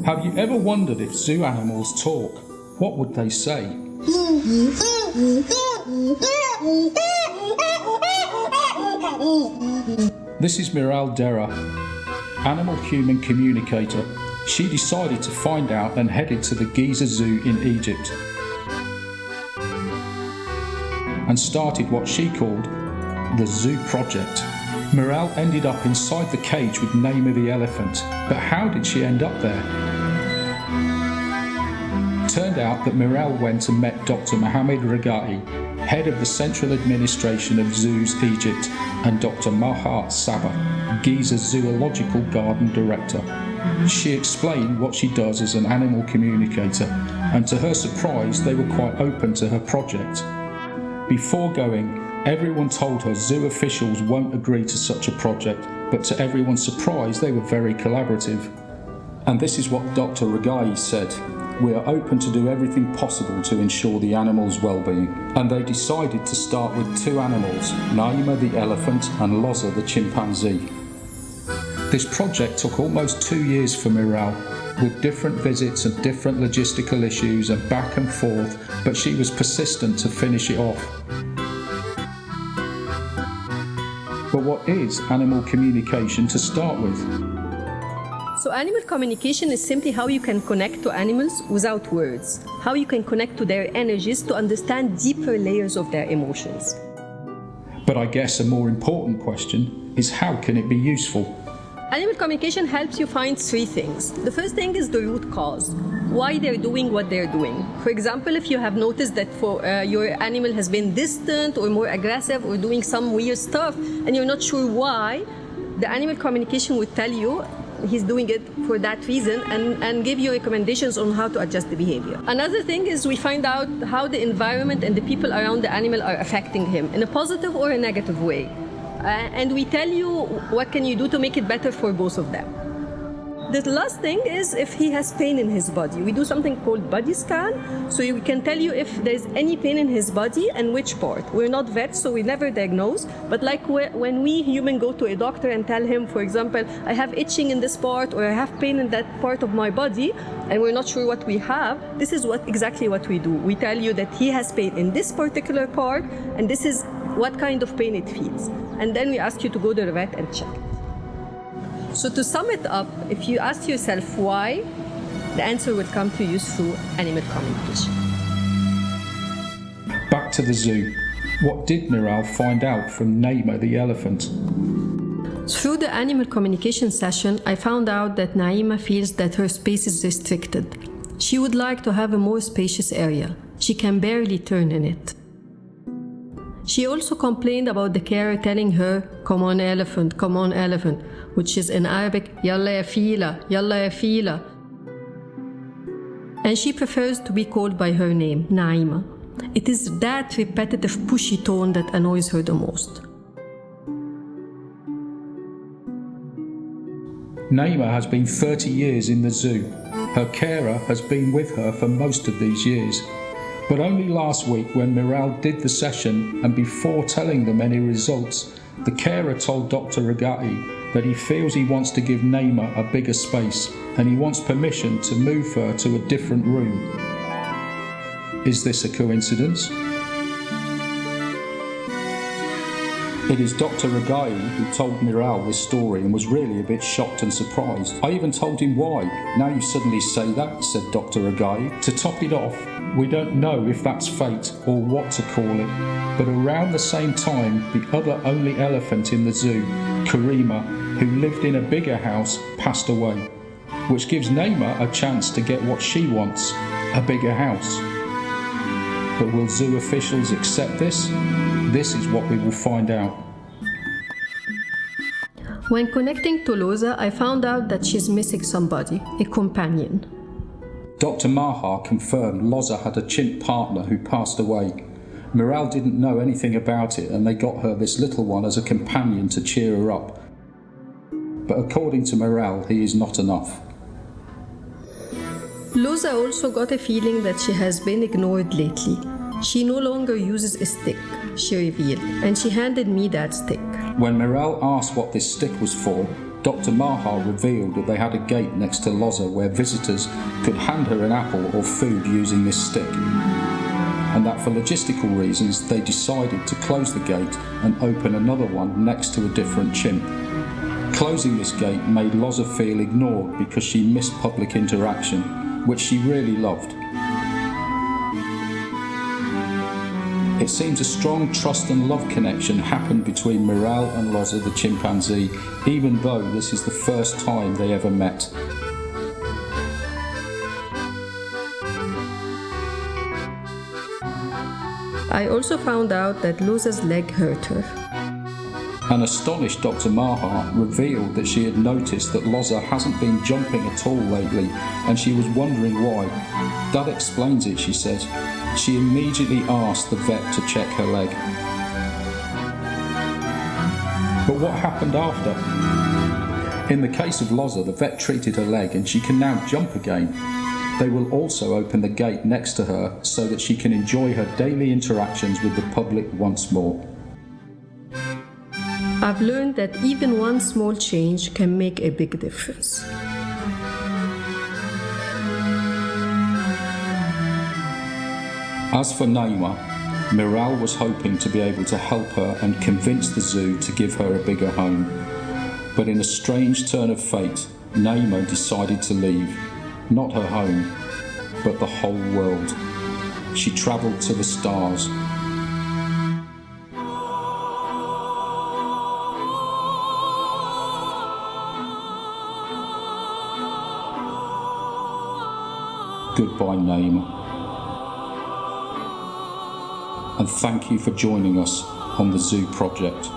Have you ever wondered if zoo animals talk? What would they say? This is Miral Dera, animal-human communicator. She decided to find out and headed to the Giza Zoo in Egypt and started what she called the Zoo Project. Miral ended up inside the cage with Naima the elephant, but how did she end up there? Turned out that Miral went and met Dr. Mohamed Regai, head of the Central Administration of Zoos Egypt, and Dr. Maha Saba, Giza Zoological Garden Director. She explained what she does as an animal communicator, and to her surprise, they were quite open to her project. Before going, everyone told her zoo officials won't agree to such a project, but to everyone's surprise, they were very collaborative. And this is what Dr. Regai said: "We are open to do everything possible to ensure the animals' well-being." And they decided to start with 2 animals, Naima the elephant and Loza the chimpanzee. This project took almost 2 years for Miral, with different visits and different logistical issues and back and forth, but she was persistent to finish it off. But what is animal communication to start with? So animal communication is simply how you can connect to animals without words, how you can connect to their energies to understand deeper layers of their emotions. But I guess a more important question is, how can it be useful? Animal communication helps you find 3 things. The first thing is the root cause, why they're doing what they're doing. For example, if you have noticed that your animal has been distant or more aggressive or doing some weird stuff and you're not sure why, the animal communication would tell you he's doing it for that reason and give you recommendations on how to adjust the behavior. Another thing is we find out how the environment and the people around the animal are affecting him in a positive or a negative way. And we tell you what can you do to make it better for both of them. The last thing is if he has pain in his body. We do something called body scan, so we can tell you if there's any pain in his body and which part. We're not vets, so we never diagnose, but like when we human go to a doctor and tell him, for example, I have itching in this part or I have pain in that part of my body, and we're not sure what we have, this is exactly what we do. We tell you that he has pain in this particular part, and this is what kind of pain it feels. And then we ask you to go to the vet and check it. So to sum it up, if you ask yourself why, the answer will come to you through animal communication. Back to the zoo. What did Miral find out from Naima the elephant? Through the animal communication session, I found out that Naima feels that her space is restricted. She would like to have a more spacious area. She can barely turn in it. She also complained about the carer telling her, come on elephant, which is in Arabic, yalla ya fila, yalla ya fila. And she prefers to be called by her name, Naima. It is that repetitive pushy tone that annoys her the most. Naima has been 30 years in the zoo. Her carer has been with her for most of these years. But only last week, when Miral did the session, and before telling them any results, the carer told Dr. Regai that he feels he wants to give Naima a bigger space, and he wants permission to move her to a different room. Is this a coincidence? It is Dr. Regai who told Miral this story and was really a bit shocked and surprised. I even told him why. Now you suddenly say that, said Dr. Regai. To top it off, we don't know if that's fate or what to call it, but around the same time, the other only elephant in the zoo, Karima, who lived in a bigger house, passed away, which gives Naima a chance to get what she wants, a bigger house. But will zoo officials accept this? This is what we will find out. When connecting to Loza, I found out that she's missing somebody, a companion. Dr. Maha confirmed Loza had a chimp partner who passed away. Miral didn't know anything about it, and they got her this little one as a companion to cheer her up. But according to Miral, he is not enough. Loza also got a feeling that she has been ignored lately. She no longer uses a stick, she revealed, and she handed me that stick. When Miral asked what this stick was for, Dr. Maha revealed that they had a gate next to Loza where visitors could hand her an apple or food using this stick, and that for logistical reasons they decided to close the gate and open another one next to a different chimp. Closing this gate made Loza feel ignored because she missed public interaction, which she really loved. It seems a strong trust and love connection happened between Miral and Loza the chimpanzee, even though this is the first time they ever met. I also found out that Loza's leg hurt her. An astonished Dr. Maha revealed that she had noticed that Loza hasn't been jumping at all lately, and she was wondering why. That explains it, she said. She immediately asked the vet to check her leg. But what happened after? In the case of Loza, the vet treated her leg and she can now jump again. They will also open the gate next to her so that she can enjoy her daily interactions with the public once more. I've learned that even one small change can make a big difference. As for Naima, Miral was hoping to be able to help her and convince the zoo to give her a bigger home. But in a strange turn of fate, Naima decided to leave, not her home, but the whole world. She travelled to the stars. Goodbye, Naima. And thank you for joining us on the Zoo Project.